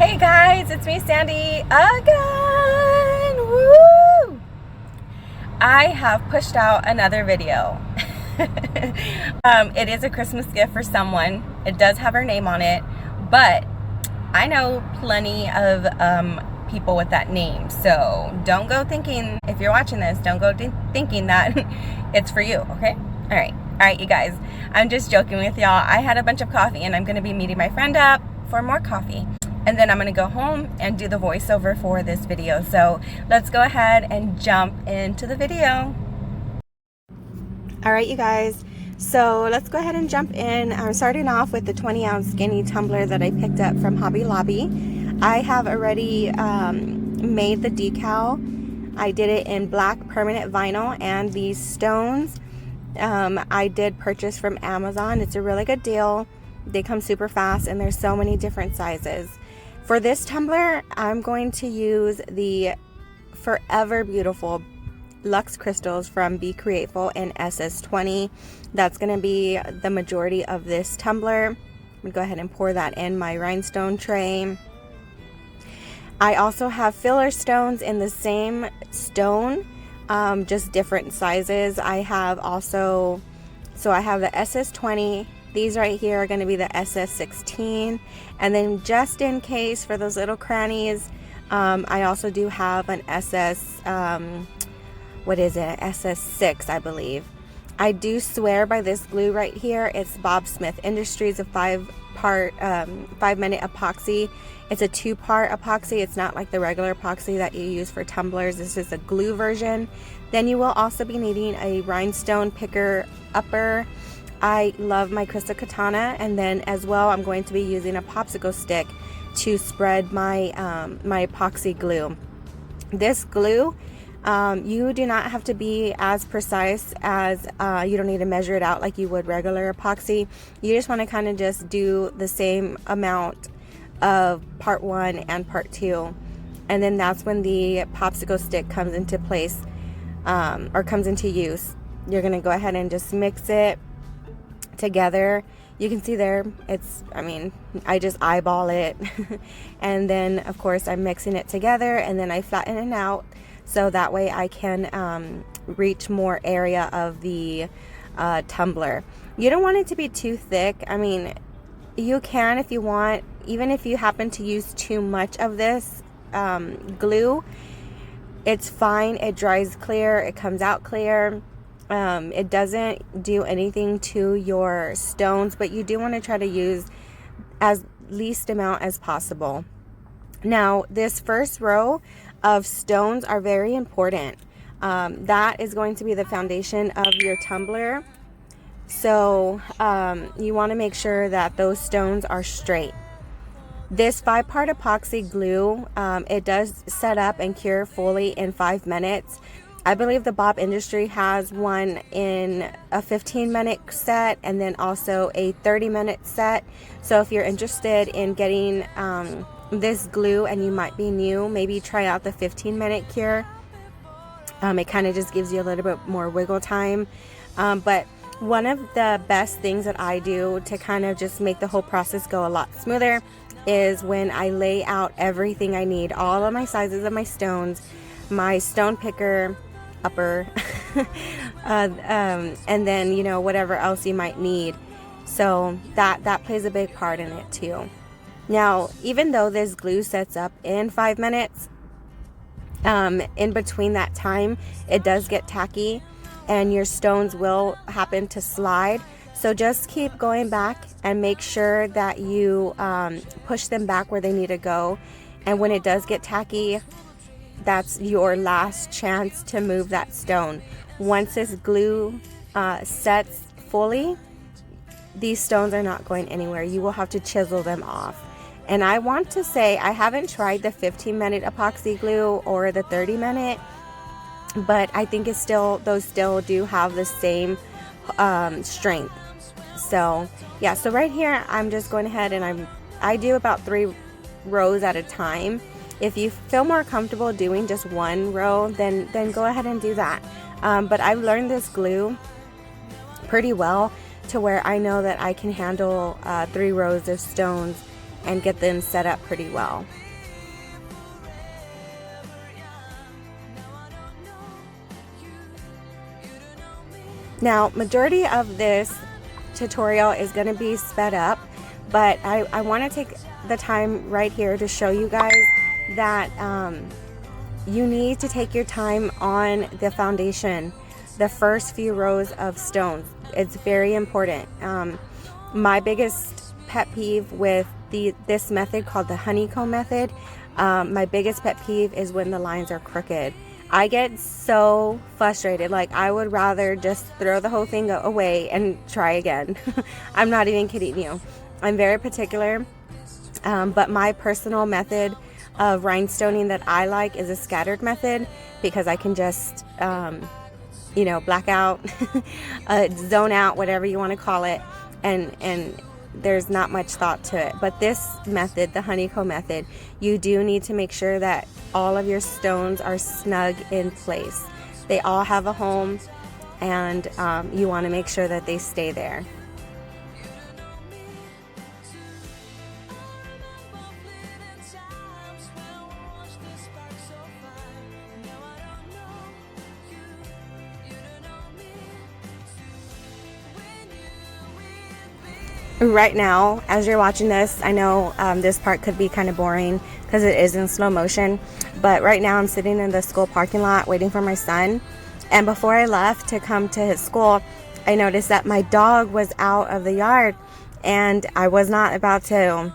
Hey guys, it's me Sandy again. Woo! I have pushed out another video. It is a Christmas gift for someone. It does have her name on it, but I know plenty of people with that name, so don't go thinking, if you're watching this, don't go thinking that it's for you, okay? Alright, you guys, I'm just joking with y'all. I had a bunch of coffee and I'm going to be meeting my friend up for more coffee. And then I'm going to go home and do the voiceover for this video. So let's go ahead and jump into the video. Alright, you guys. So let's go ahead and jump in. I'm starting off with the 20-ounce skinny tumbler that I picked up from Hobby Lobby. I have already made the decal. I did it in black permanent vinyl, and these stones I did purchase from Amazon. It's a really good deal. They come super fast and there's so many different sizes. For this tumbler, I'm going to use the Forever Beautiful Luxe crystals from Be Createful in SS20. That's going to be the majority of this tumbler. I'm going to go ahead and pour that in my rhinestone tray. I also have filler stones in the same stone, just different sizes. I have also, so I have the SS20. These right here are going to be the SS16, and then just in case for those little crannies, I also do have an SS6, I believe. I do swear by this glue right here. It's Bob Smith Industries, a 5-minute epoxy. It's a 2-part epoxy. It's not like the regular epoxy that you use for tumblers. This is a glue version. Then you will also be needing a rhinestone picker upper. I love my Crystal Katana, and then as well I'm going to be using a popsicle stick to spread my my epoxy glue. This glue, you do not have to be as precise as, you don't need to measure it out like you would regular epoxy. You just want to kind of just do the same amount of part 1 and part 2, and then that's when the popsicle stick comes into place, or comes into use. You're going to go ahead and just mix it together. You can see there, I just eyeball it and then of course I'm mixing it together, and then I flatten it out so that way I can reach more area of the tumbler. You don't want it to be too thick. You can if you want. Even if you happen to use too much of this glue, it's fine. It dries clear, it comes out clear. It doesn't do anything to your stones, but you do want to try to use as least amount as possible. Now, this first row of stones are very important. That is going to be the foundation of your tumbler. So you want to make sure that those stones are straight. This 5-part epoxy glue, it does set up and cure fully in 5 minutes. I believe the Bob Industry has one in a 15-minute set and then also a 30-minute set. So if you're interested in getting this glue and you might be new, maybe try out the 15-minute cure. It kind of just gives you a little bit more wiggle time. But one of the best things that I do to kind of just make the whole process go a lot smoother is when I lay out everything I need, all of my sizes of my stones, my stone picker upper, and then whatever else you might need. So that plays a big part in it too. Now, even though this glue sets up in 5 minutes, in between that time it does get tacky and your stones will happen to slide. So just keep going back and make sure that you push them back where they need to go. And when it does get tacky, that's your last chance to move that stone. Once this glue sets fully, these stones are not going anywhere. You will have to chisel them off. And I want to say, I haven't tried the 15-minute epoxy glue or the 30-minute, but I think it's still, those still do have the same strength. So yeah, so right here I'm just going ahead and I do about 3 rows at a time. If you feel more comfortable doing just 1 row, then go ahead and do that. But I've learned this glue pretty well to where I know that I can handle 3 rows of stones and get them set up pretty well. Now, majority of this tutorial is going to be sped up, but I want to take the time right here to show you guys that you need to take your time on the foundation, the first few rows of stones. It's very important. My biggest pet peeve with this method, called the honeycomb method, my biggest pet peeve is when the lines are crooked. I get so frustrated. Like, I would rather just throw the whole thing away and try again. I'm not even kidding you. I'm very particular, but my personal method of rhinestoning that I like is a scattered method, because I can just black out, zone out, whatever you want to call it, and there's not much thought to it. But this method, the honeycomb method, you do need to make sure that all of your stones are snug in place. They all have a home, and you want to make sure that they stay there. Right now, as you're watching this, I know this part could be kind of boring because it is in slow motion, but right now I'm sitting in the school parking lot waiting for my son, and before I left to come to his school, I noticed that my dog was out of the yard, and I was not about to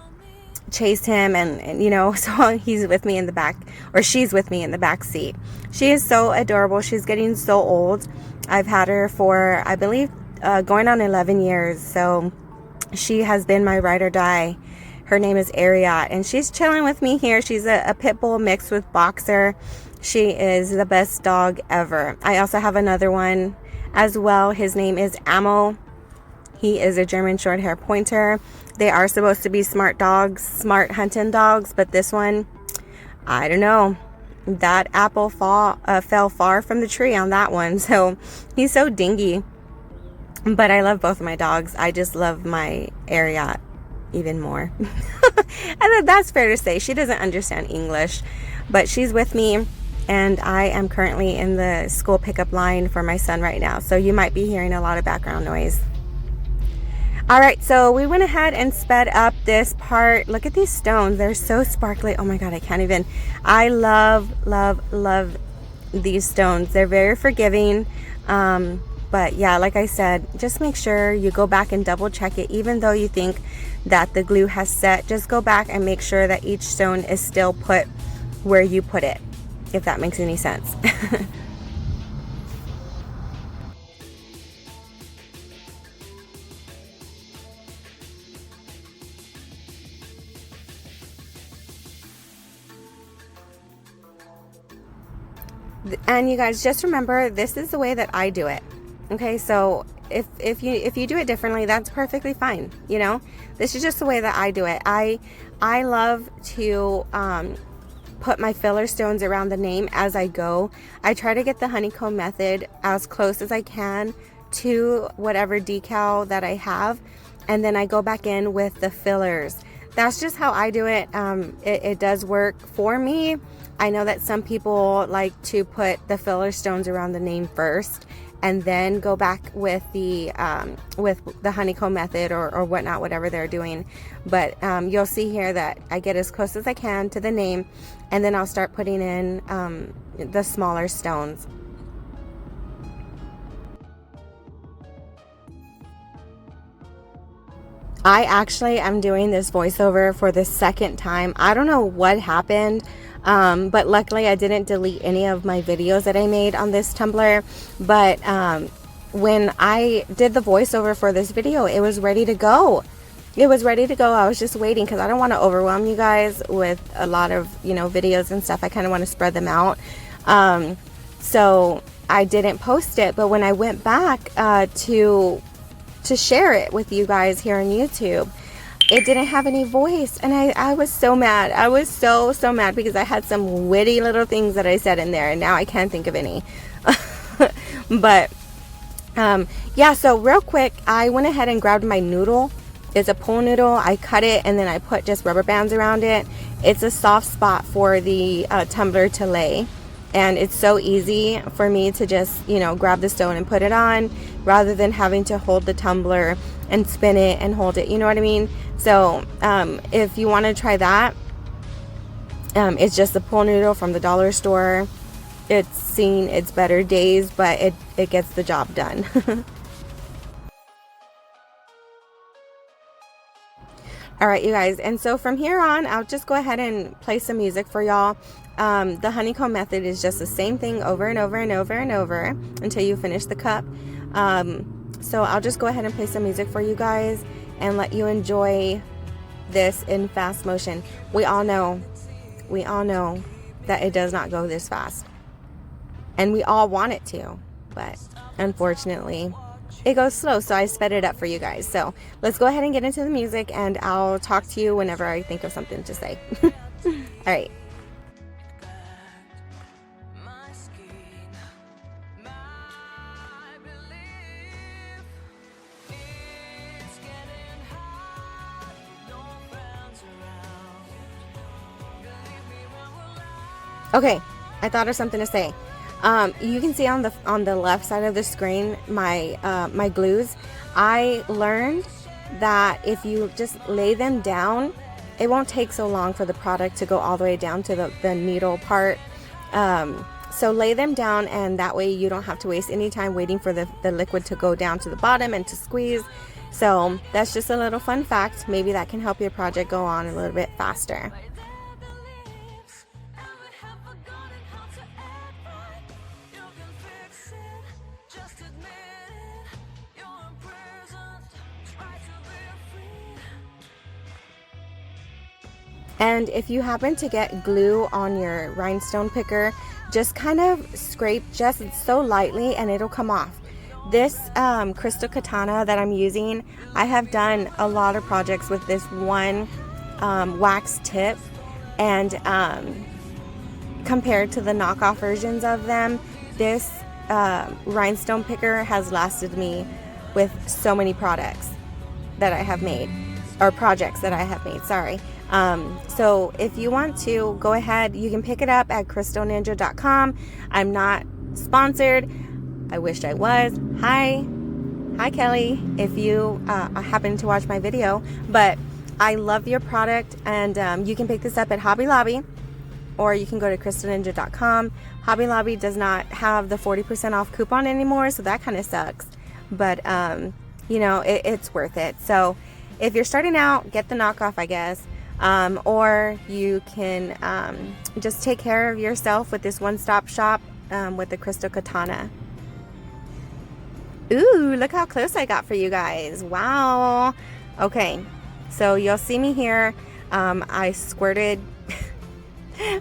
chase him, and so he's with me in the back, or she's with me in the back seat. She is so adorable. She's getting so old. I've had her for, I believe, going on 11 years, so she has been my ride or die. Her name is Ariat, and she's chilling with me here. She's a pit bull mixed with boxer. She is the best dog ever. I also have another one as well. His name is Ammo. He is a German short hair pointer. They are supposed to be smart dogs, smart hunting dogs, but this one, I don't know. That apple fell far from the tree on that one, so he's so dingy. But I love both of my dogs. I just love my Ariat even more. And that's fair to say. She doesn't understand English, but she's with me, and I am currently in the school pickup line for my son right now, so you might be hearing a lot of background noise. All right, so we went ahead and sped up this part. Look at these stones. They're so sparkly. Oh my God, I can't even. I love, love, love these stones. They're very forgiving. But yeah, like I said, just make sure you go back and double check it. Even though you think that the glue has set, just go back and make sure that each stone is still put where you put it, if that makes any sense. And you guys, just remember, this is the way that I do it. Okay, so if you do it differently, that's perfectly fine. This is just the way that I do it. I love to put my filler stones around the name as I go. I try to get the honeycomb method as close as I can to whatever decal that I have, and then I go back in with the fillers. That's just how I do it. It does work for me. I know that some people like to put the filler stones around the name first and then go back with the honeycomb method or whatnot, whatever they're doing. But you'll see here that I get as close as I can to the name, and then I'll start putting in the smaller stones. I actually am doing this voiceover for the second time. I don't know what happened, but luckily I didn't delete any of my videos that I made on this tumbler. But when I did the voiceover for this video, it was ready to go. It was ready to go. I was just waiting because I don't want to overwhelm you guys with a lot of, videos and stuff. I kind of want to spread them out. So I didn't post it. But when I went back to share it with you guys here on YouTube, it didn't have any voice, and I was so mad. I was so mad because I had some witty little things that I said in there, and now I can't think of any. But yeah, so real quick, I went ahead and grabbed my noodle It's a pool noodle. I cut it and then I put just rubber bands around it. It's a soft spot for the tumbler to lay. And it's so easy for me to just, you know, grab the stone and put it on rather than having to hold the tumbler and spin it and hold it. You know what I mean? So if you want to try that, it's just a pool noodle from the dollar store. It's seen its better days, but it gets the job done. All right, you guys, and so from here on, I'll just go ahead and play some music for y'all. The honeycomb method is just the same thing over and over and over and over until you finish the cup. So I'll just go ahead and play some music for you guys and let you enjoy this in fast motion. We all know that it does not go this fast. And we all want it to, but unfortunately, it goes slow, so I sped it up for you guys. So let's go ahead and get into the music, and I'll talk to you whenever I think of something to say. All right. Okay, I thought of something to say. You can see on the left side of the screen my glues. I learned that if you just lay them down, it won't take so long for the product to go all the way down to the needle part. So lay them down, and that way you don't have to waste any time waiting for the liquid to go down to the bottom and to squeeze. So that's just a little fun fact. Maybe that can help your project go on a little bit faster. And if you happen to get glue on your rhinestone picker, just kind of scrape just so lightly and it'll come off. This crystal katana that I'm using, I have done a lot of projects with this one wax tip, and compared to the knockoff versions of them, this rhinestone picker has lasted me with so many products that I have made, or projects that I have made, sorry. So if you want to, go ahead, you can pick it up at crystalninja.com. I'm not sponsored. I wish I was. Hi Kelly, if you happen to watch my video, but I love your product, and you can pick this up at Hobby Lobby, or you can go to crystalninja.com. Hobby Lobby does not have the 40% off coupon anymore, so that kind of sucks, but you know, it's worth it. So if you're starting out, get the knockoff, I guess. Or you can just take care of yourself with this one-stop shop with the crystal katana. Ooh, look how close I got for you guys. Wow. Okay, so you'll see me here. I squirted,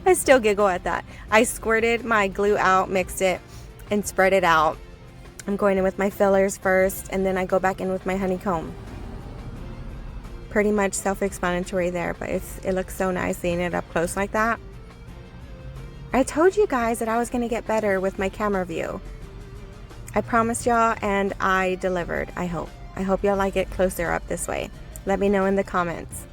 I still giggle at that. I squirted my glue out, mixed it, and spread it out. I'm going in with my fillers first, and then I go back in with my honeycomb. Pretty much self-explanatory there, but it looks so nice seeing it up close like that. I told you guys that I was going to get better with my camera view. I promised y'all, and I delivered. I hope y'all like it closer up this way. Let me know in the comments.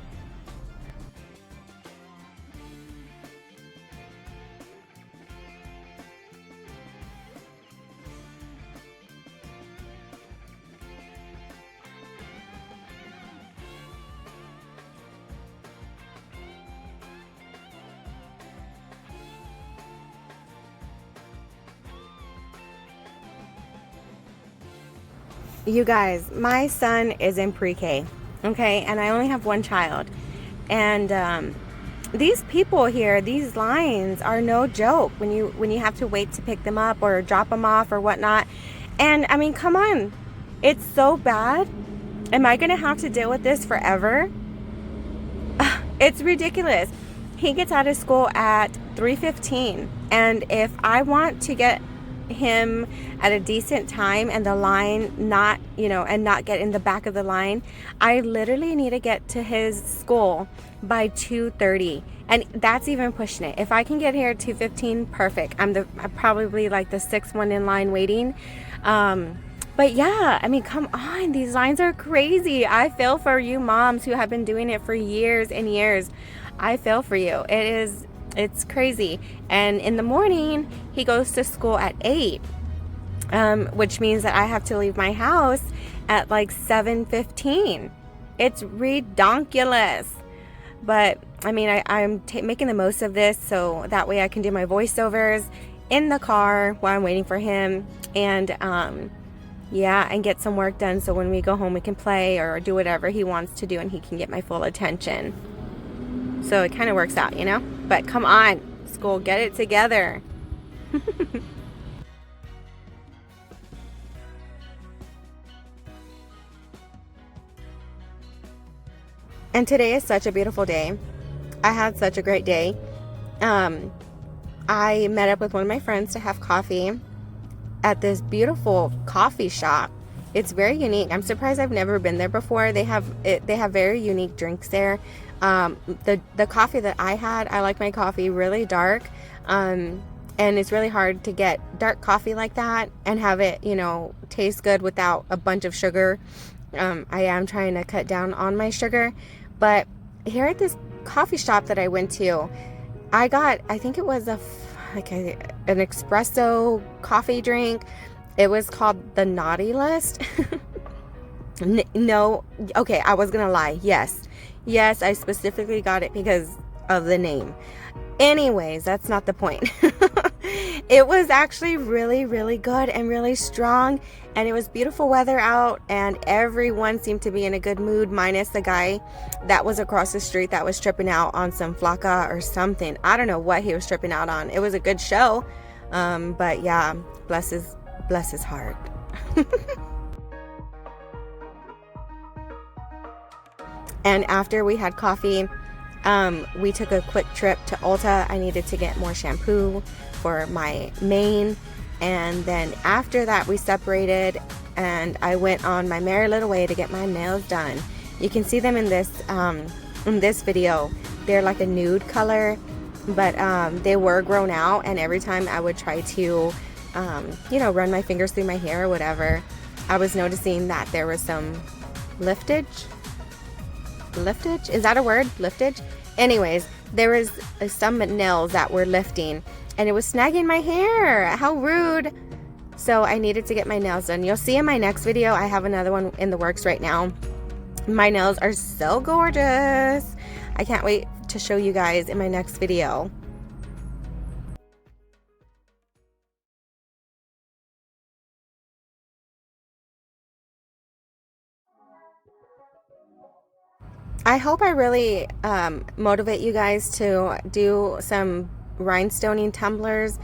You guys, my son is in pre-K, okay, and I only have one child, and these people here, these lines are no joke when you have to wait to pick them up or drop them off or whatnot. And I mean, come on, it's so bad. Am I gonna have to deal with this forever? It's ridiculous. He gets out of school at 3:15, and if I want to get him at a decent time and the line not, you know, and not get in the back of the line, I literally need to get to his school by 2:30, and that's even pushing it. If I can get here at 2:15, perfect. I'm probably like the sixth one in line waiting, But yeah, I mean, come on, these lines are crazy. I feel for you moms who have been doing it for years and years. I feel for you. It's crazy. And in the morning, he goes to school at 8, which means that I have to leave my house at like 7:15. It's redonkulous. But I mean, I'm making the most of this so that way I can do my voiceovers in the car while I'm waiting for him, and yeah, and get some work done so when we go home we can play or do whatever he wants to do and he can get my full attention. So it kind of works out, you know? But come on, school, get it together. And today is such a beautiful day. I had such a great day. I met up with one of my friends to have coffee at this beautiful coffee shop. It's very unique. I'm surprised I've never been there before. They have very unique drinks there. The coffee that I had, I like my coffee really dark. And it's really hard to get dark coffee like that and have it, you know, taste good without a bunch of sugar. I am trying to cut down on my sugar. But here at this coffee shop that I went to, I got, I think it was an espresso coffee drink. It was called the Naughty List. No, okay, I was gonna lie. Yes, I specifically got it because of the name. Anyways, that's not the point. It was actually really, really good and really strong, and it was beautiful weather out, and everyone seemed to be in a good mood, minus the guy that was across the street that was tripping out on some flaca or something. I don't know what he was tripping out on. It was a good show, but yeah, bless his heart. And after we had coffee, we took a quick trip to Ulta. I needed to get more shampoo for my mane, and then after that we separated and I went on my merry little way to get my nails done. You can see them in this video. They're like a nude color, but they were grown out, and every time I would try to you know, run my fingers through my hair or whatever, I was noticing that there was some liftage. Is that a word? Liftage? Anyways, there was some nails that were lifting and it was snagging my hair. How rude. So I needed to get my nails done. You'll see in my next video, I have another one in the works right now. My nails are so gorgeous. I can't wait to show you guys in my next video. I hope I really motivate you guys to do some rhinestoning tumblers.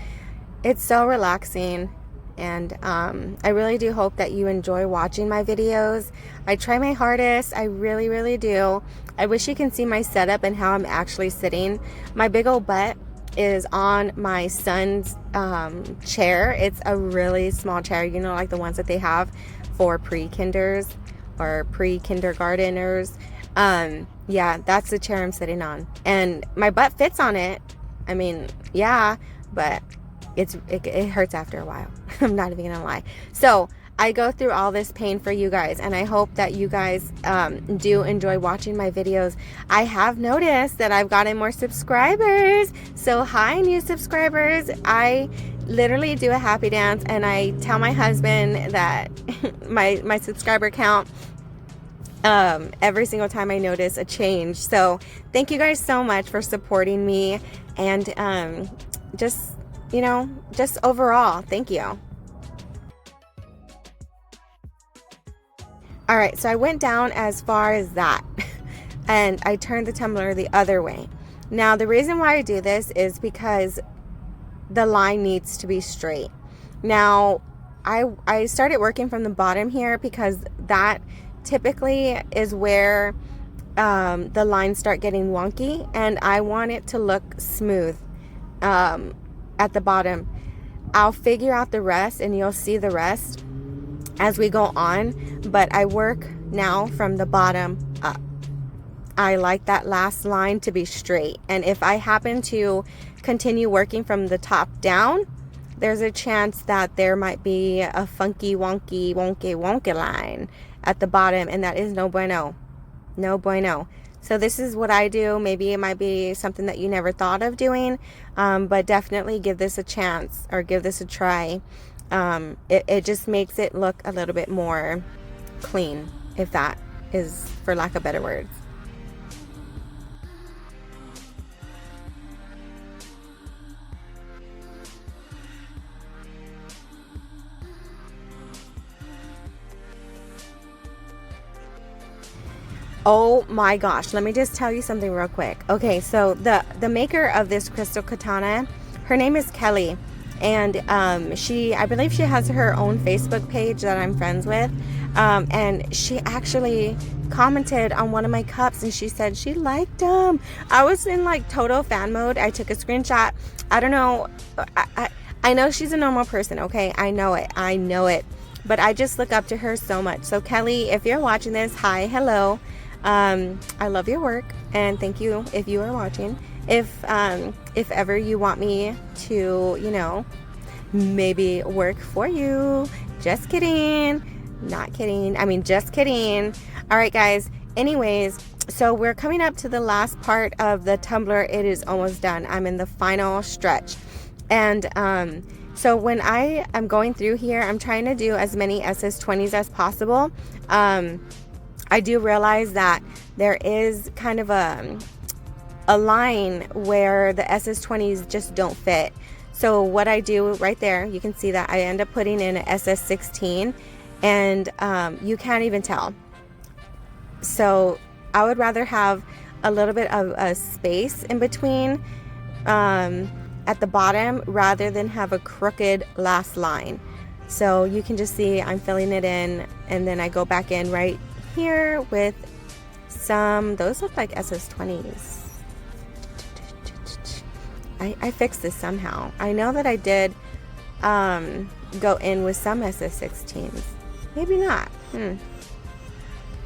It's so relaxing, and I really do hope that you enjoy watching my videos. I try my hardest. I really, really do. I wish you can see my setup and how I'm actually sitting. My big old butt is on my son's chair. It's a really small chair, you know, like the ones that they have for pre-kinders or pre-kindergarteners. Yeah, that's the chair I'm sitting on, and my butt fits on it. I mean, yeah, but it hurts after a while. I'm not even gonna lie. So I go through all this pain for you guys, and I hope that you guys do enjoy watching my videos. I have noticed that I've gotten more subscribers, so hi new subscribers. I literally do a happy dance, and I tell my husband that my subscriber count every single time I notice a change. So thank you guys so much for supporting me, and just, you know, just overall, thank you. All right, so I went down as far as that and I turned the tumbler the other way. Now the reason why I do this is because the line needs to be straight. Now I started working from the bottom here because that typically is where the lines start getting wonky, and I want it to look smooth at the bottom. I'll figure out the rest, and you'll see the rest as we go on, but I work now from the bottom up. I like that last line to be straight, and if I happen to continue working from the top down, there's a chance that there might be a funky wonky line at the bottom, and that is no bueno. No bueno. So this is what I do. Maybe it might be something that you never thought of doing, but definitely give this a chance, or give this a try. It just makes it look a little bit more clean, if that is for lack of better words. Oh my gosh, let me just tell you something real quick. Okay, so the maker of this crystal katana, her name is Kelly, and I believe she has her own Facebook page that I'm friends with, and she actually commented on one of my cups, and she said she liked them. I was in like total fan mode. I took a screenshot. I don't know, I know she's a normal person, okay? I know it, but I just look up to her so much. So Kelly, if you're watching this, hi, hello. I love your work, and thank you if you are watching. If ever you want me to, you know, maybe work for you, just kidding, not kidding, I mean just kidding. All right guys, anyways, so we're coming up to the last part of the tumbler. It is almost done. I'm in the final stretch, and so when I am going through here, I'm trying to do as many SS20s as possible. I do realize that there is kind of a line where the SS20s just don't fit. So what I do right there, you can see that I end up putting in an SS16, and you can't even tell. So I would rather have a little bit of a space in between at the bottom, rather than have a crooked last line. So you can just see I'm filling it in, and then I go back in right here with some, those look like SS20s. I fixed this somehow. I know that I did go in with some SS16s. Maybe not.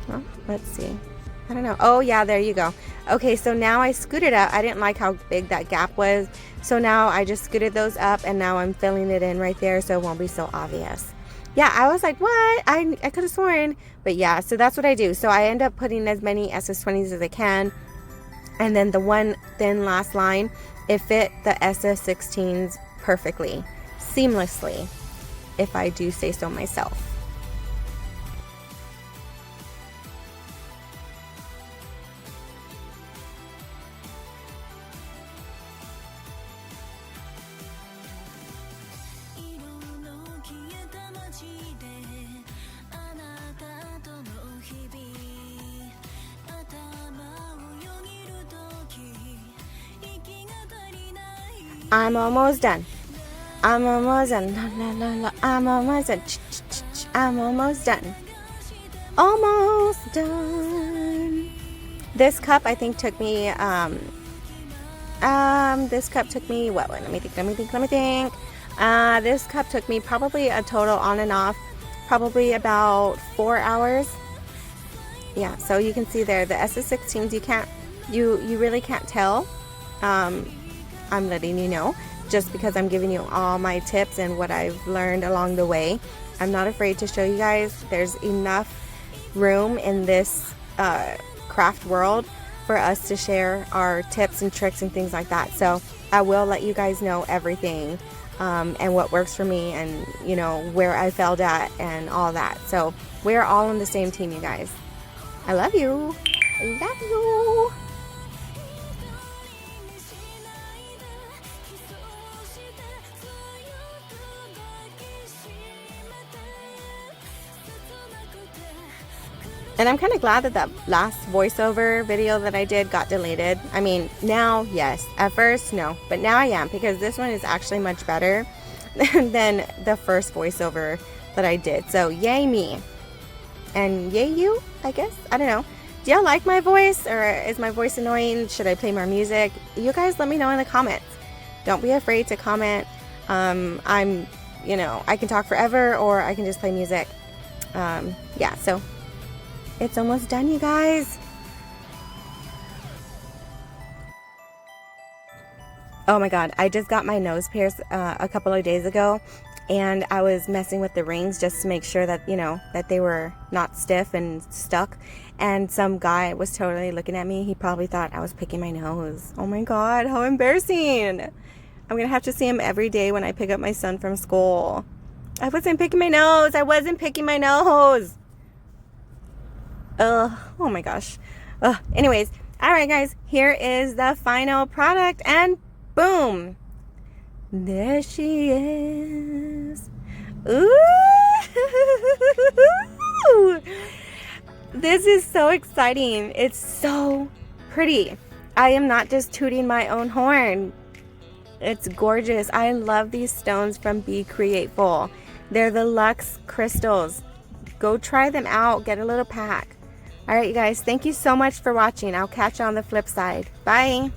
Well, let's see. I don't know. Oh yeah, there you go. Okay, so now I scooted up. I didn't like how big that gap was, so now I just scooted those up, and now I'm filling it in right there so it won't be so obvious. Yeah, I was like, what? I could have sworn. But yeah, so that's what I do. So I end up putting as many SS20s as I can, and then the one thin last line, it fit the SS16s perfectly, seamlessly, if I do say so myself. I'm almost done. I'm almost done. La, la, la, la. I'm almost done. I'm almost done. Almost done. This cup I think took me this cup took me what? Let me think. This cup took me probably a total on and off probably about 4 hours. Yeah, so you can see there the SS16s, you really can't tell. I'm letting you know, just because I'm giving you all my tips and what I've learned along the way. I'm not afraid to show you guys. There's enough room in this craft world for us to share our tips and tricks and things like that. So I will let you guys know everything, and what works for me, and you know where I failed at and all that. So we're all on the same team, you guys. I love you. I love you. And I'm kind of glad that that last voiceover video that I did got deleted. I mean, now, yes. At first, no. But now I am, because this one is actually much better than the first voiceover that I did. So, yay me. And yay you, I guess. I don't know. Do y'all like my voice? Or is my voice annoying? Should I play more music? You guys let me know in the comments. Don't be afraid to comment. You know, I can talk forever, or I can just play music. Yeah, so it's almost done, you guys. Oh my god, I just got my nose pierced a couple of days ago, and I was messing with the rings just to make sure that, you know, that they were not stiff and stuck. And some guy was totally looking at me. He probably thought I was picking my nose. Oh my god, how embarrassing. I'm gonna have to see him every day when I pick up my son from school. I wasn't picking my nose. I wasn't picking my nose. Ugh, oh my gosh. Ugh. Anyways, all right guys, here is the final product, and boom, there she is. Ooh, this is so exciting. It's so pretty. I am not just tooting my own horn. It's gorgeous. I love these stones from Be Createful. They're the Luxe crystals. Go try them out. Get a little pack. All right, you guys, thank you so much for watching. I'll catch you on the flip side. Bye.